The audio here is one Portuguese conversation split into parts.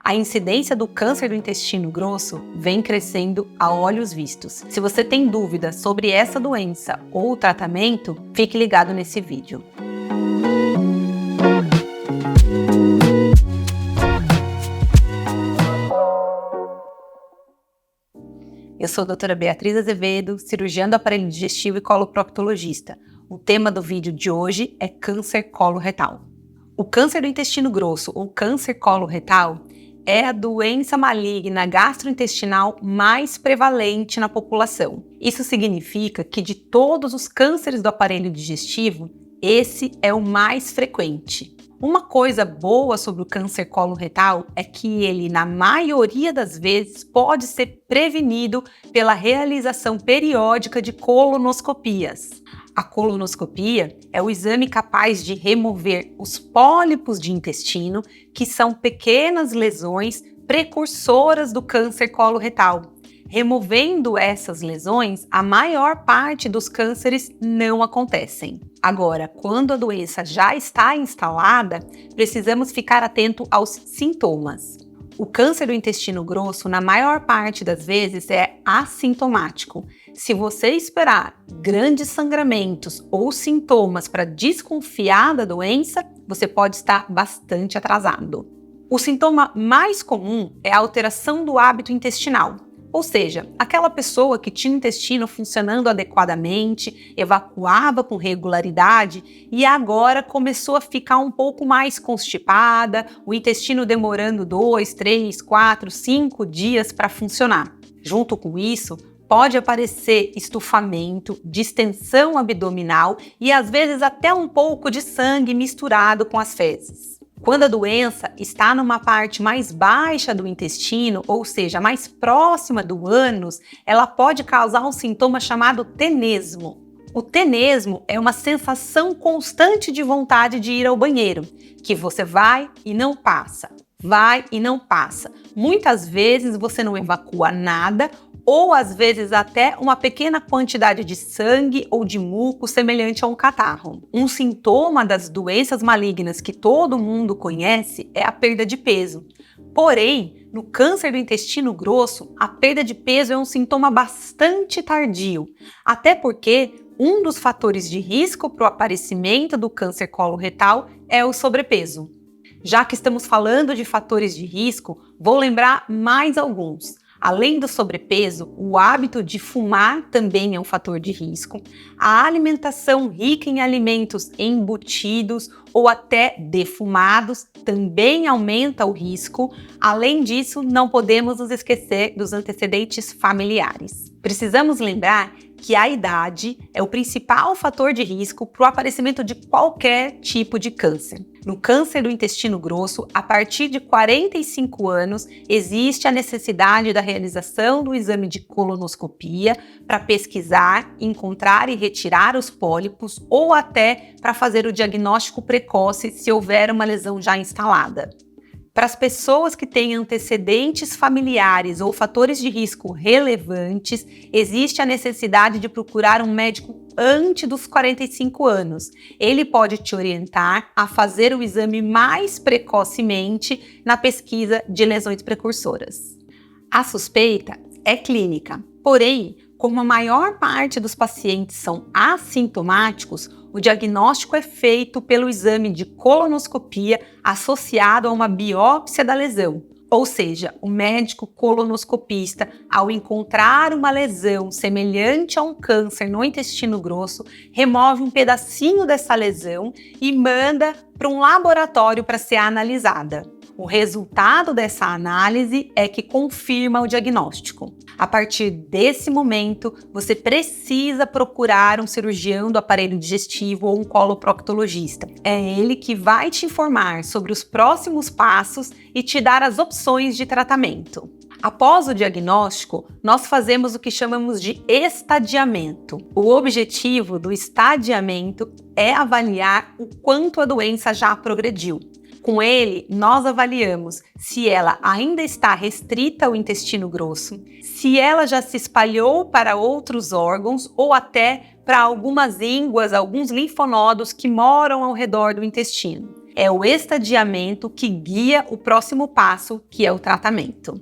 A incidência do câncer do intestino grosso vem crescendo a olhos vistos. Se você tem dúvidas sobre essa doença ou o tratamento, fique ligado nesse vídeo. Eu sou a doutora Beatriz Azevedo, cirurgiã do aparelho digestivo e coloproctologista. O tema do vídeo de hoje é câncer coloretal. O câncer do intestino grosso ou câncer coloretal é a doença maligna gastrointestinal mais prevalente na população. Isso significa que de todos os cânceres do aparelho digestivo, esse é o mais frequente. Uma coisa boa sobre o câncer coloretal é que ele, na maioria das vezes, pode ser prevenido pela realização periódica de colonoscopias. A colonoscopia é o exame capaz de remover os pólipos de intestino, que são pequenas lesões precursoras do câncer coloretal. Removendo essas lesões, a maior parte dos cânceres não acontecem. Agora, quando a doença já está instalada, precisamos ficar atento aos sintomas. O câncer do intestino grosso, na maior parte das vezes, é assintomático. Se você esperar grandes sangramentos ou sintomas para desconfiar da doença, você pode estar bastante atrasado. O sintoma mais comum é a alteração do hábito intestinal. Ou seja, aquela pessoa que tinha o intestino funcionando adequadamente, evacuava com regularidade e agora começou a ficar um pouco mais constipada, o intestino demorando 2, 3, 4, 5 dias para funcionar. Junto com isso, pode aparecer estufamento, distensão abdominal e às vezes até um pouco de sangue misturado com as fezes. Quando a doença está numa parte mais baixa do intestino, ou seja, mais próxima do ânus, ela pode causar um sintoma chamado tenesmo. O tenesmo é uma sensação constante de vontade de ir ao banheiro, que você vai e não passa, vai e não passa. Muitas vezes você não evacua nada, ou às vezes até uma pequena quantidade de sangue ou de muco semelhante a um catarro. Um sintoma das doenças malignas que todo mundo conhece é a perda de peso. Porém, no câncer do intestino grosso, a perda de peso é um sintoma bastante tardio, até porque um dos fatores de risco para o aparecimento do câncer coloretal é o sobrepeso. Já que estamos falando de fatores de risco, vou lembrar mais alguns. Além do sobrepeso, o hábito de fumar também é um fator de risco. A alimentação rica em alimentos embutidos ou até defumados também aumenta o risco. Além disso, não podemos nos esquecer dos antecedentes familiares. Precisamos lembrar que a idade é o principal fator de risco para o aparecimento de qualquer tipo de câncer. No câncer do intestino grosso, a partir de 45 anos, existe a necessidade da realização do exame de colonoscopia para pesquisar, encontrar e retirar os pólipos ou até para fazer o diagnóstico precoce se houver uma lesão já instalada. Para as pessoas que têm antecedentes familiares ou fatores de risco relevantes, existe a necessidade de procurar um médico antes dos 45 anos. Ele pode te orientar a fazer o exame mais precocemente na pesquisa de lesões precursoras. A suspeita é clínica, porém, como a maior parte dos pacientes são assintomáticos, o diagnóstico é feito pelo exame de colonoscopia associado a uma biópsia da lesão. Ou seja, o médico colonoscopista, ao encontrar uma lesão semelhante a um câncer no intestino grosso, remove um pedacinho dessa lesão e manda para um laboratório para ser analisada. O resultado dessa análise é que confirma o diagnóstico. A partir desse momento, você precisa procurar um cirurgião do aparelho digestivo ou um coloproctologista. É ele que vai te informar sobre os próximos passos e te dar as opções de tratamento. Após o diagnóstico, nós fazemos o que chamamos de estadiamento. O objetivo do estadiamento é avaliar o quanto a doença já progrediu. Com ele, nós avaliamos se ela ainda está restrita ao intestino grosso, se ela já se espalhou para outros órgãos ou até para algumas ínguas, alguns linfonodos que moram ao redor do intestino. É o estadiamento que guia o próximo passo, que é o tratamento.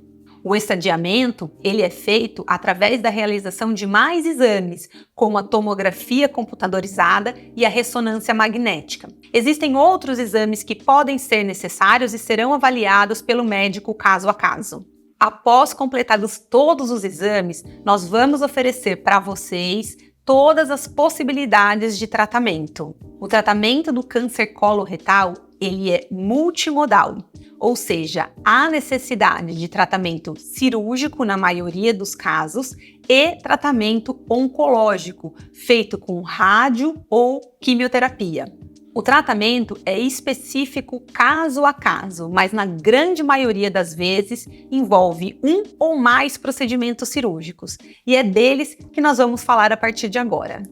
O estadiamento, ele é feito através da realização de mais exames, como a tomografia computadorizada e a ressonância magnética. Existem outros exames que podem ser necessários e serão avaliados pelo médico caso a caso. Após completados todos os exames, nós vamos oferecer para vocês todas as possibilidades de tratamento. O tratamento do câncer coloretal, ele é multimodal, ou seja, há necessidade de tratamento cirúrgico na maioria dos casos e tratamento oncológico, feito com rádio ou quimioterapia. O tratamento é específico caso a caso, mas na grande maioria das vezes envolve um ou mais procedimentos cirúrgicos, e é deles que nós vamos falar a partir de agora.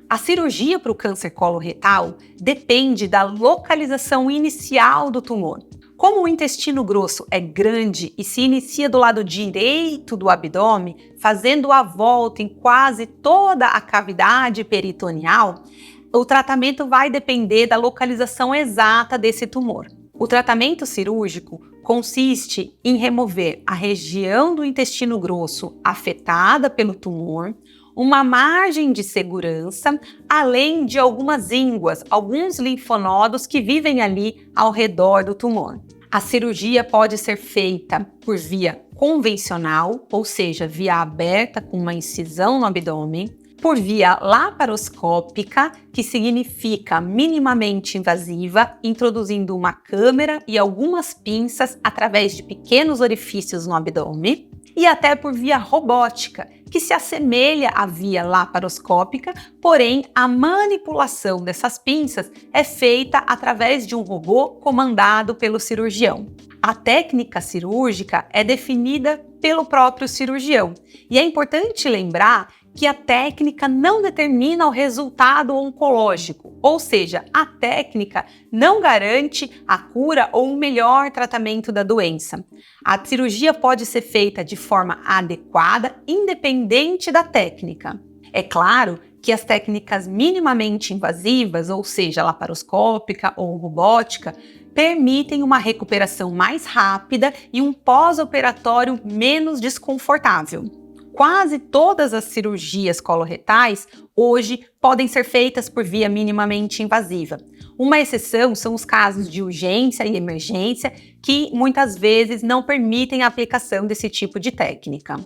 A cirurgia para o câncer coloretal depende da localização inicial do tumor. Como o intestino grosso é grande e se inicia do lado direito do abdômen, fazendo a volta em quase toda a cavidade peritoneal, o tratamento vai depender da localização exata desse tumor. O tratamento cirúrgico consiste em remover a região do intestino grosso afetada pelo tumor, uma margem de segurança, além de algumas ínguas, alguns linfonodos que vivem ali ao redor do tumor. A cirurgia pode ser feita por via convencional, ou seja, via aberta com uma incisão no abdômen, por via laparoscópica, que significa minimamente invasiva, introduzindo uma câmera e algumas pinças através de pequenos orifícios no abdômen, e até por via robótica, que se assemelha à via laparoscópica, porém a manipulação dessas pinças é feita através de um robô comandado pelo cirurgião. A técnica cirúrgica é definida pelo próprio cirurgião, e é importante lembrar que a técnica não determina o resultado oncológico, ou seja, a técnica não garante a cura ou um melhor tratamento da doença. A cirurgia pode ser feita de forma adequada, independente da técnica. É claro que as técnicas minimamente invasivas, ou seja, laparoscópica ou robótica, permitem uma recuperação mais rápida e um pós-operatório menos desconfortável. Quase todas as cirurgias coloretais hoje podem ser feitas por via minimamente invasiva. Uma exceção são os casos de urgência e emergência, que muitas vezes não permitem a aplicação desse tipo de técnica.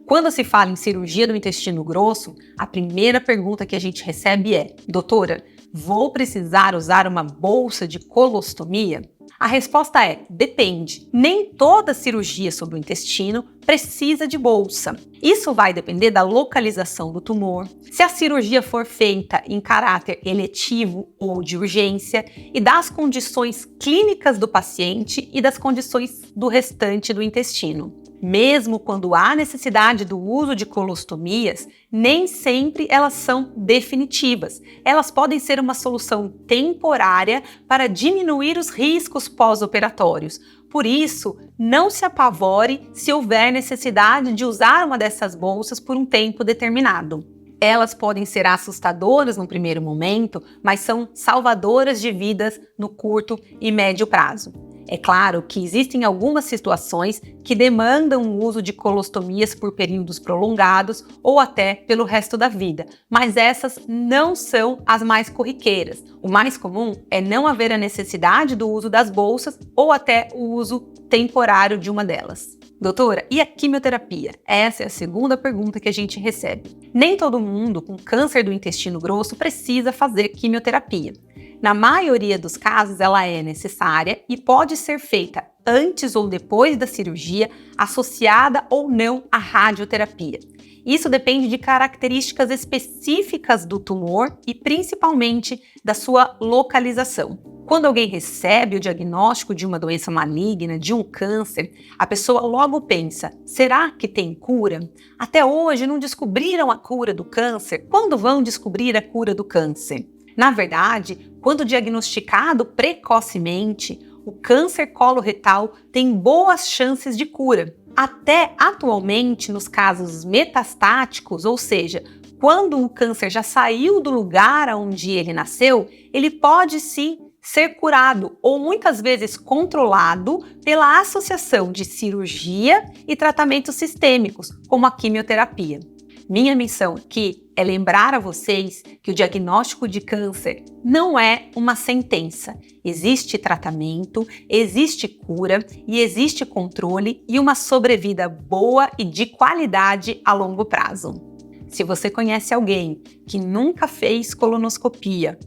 Quando se fala em cirurgia do intestino grosso, a primeira pergunta que a gente recebe é: doutora, vou precisar usar uma bolsa de colostomia? A resposta é: depende. Nem toda cirurgia sobre o intestino precisa de bolsa. Isso vai depender da localização do tumor, se a cirurgia for feita em caráter eletivo ou de urgência, e das condições clínicas do paciente e das condições do restante do intestino. Mesmo quando há necessidade do uso de colostomias, nem sempre elas são definitivas. Elas podem ser uma solução temporária para diminuir os riscos pós-operatórios. Por isso, não se apavore se houver necessidade de usar uma dessas bolsas por um tempo determinado. Elas podem ser assustadoras no primeiro momento, mas são salvadoras de vidas no curto e médio prazo. É claro que existem algumas situações que demandam o uso de colostomias por períodos prolongados ou até pelo resto da vida, mas essas não são as mais corriqueiras. O mais comum é não haver a necessidade do uso das bolsas ou até o uso temporário de uma delas. Doutora, e a quimioterapia? Essa é a segunda pergunta que a gente recebe. Nem todo mundo com câncer do intestino grosso precisa fazer quimioterapia. Na maioria dos casos, ela é necessária e pode ser feita antes ou depois da cirurgia, associada ou não à radioterapia. Isso depende de características específicas do tumor e principalmente da sua localização. Quando alguém recebe o diagnóstico de uma doença maligna, de um câncer, a pessoa logo pensa: será que tem cura? Até hoje não descobriram a cura do câncer. Quando vão descobrir a cura do câncer? Na verdade, quando diagnosticado precocemente, o câncer coloretal tem boas chances de cura. Até atualmente, nos casos metastáticos, ou seja, quando o câncer já saiu do lugar onde ele nasceu, ele pode sim ser curado ou muitas vezes controlado pela associação de cirurgia e tratamentos sistêmicos, como a quimioterapia. Minha missão aqui é lembrar a vocês que o diagnóstico de câncer não é uma sentença. Existe tratamento, existe cura e existe controle e uma sobrevida boa e de qualidade a longo prazo. Se você conhece alguém que nunca fez colonoscopia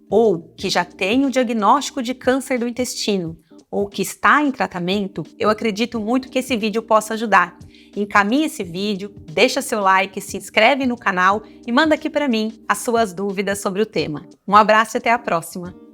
ou que já tem o diagnóstico de câncer do intestino ou que está em tratamento, eu acredito muito que esse vídeo possa ajudar. Encaminhe esse vídeo, deixa seu like, se inscreve no canal e manda aqui para mim as suas dúvidas sobre o tema. Um abraço e até a próxima!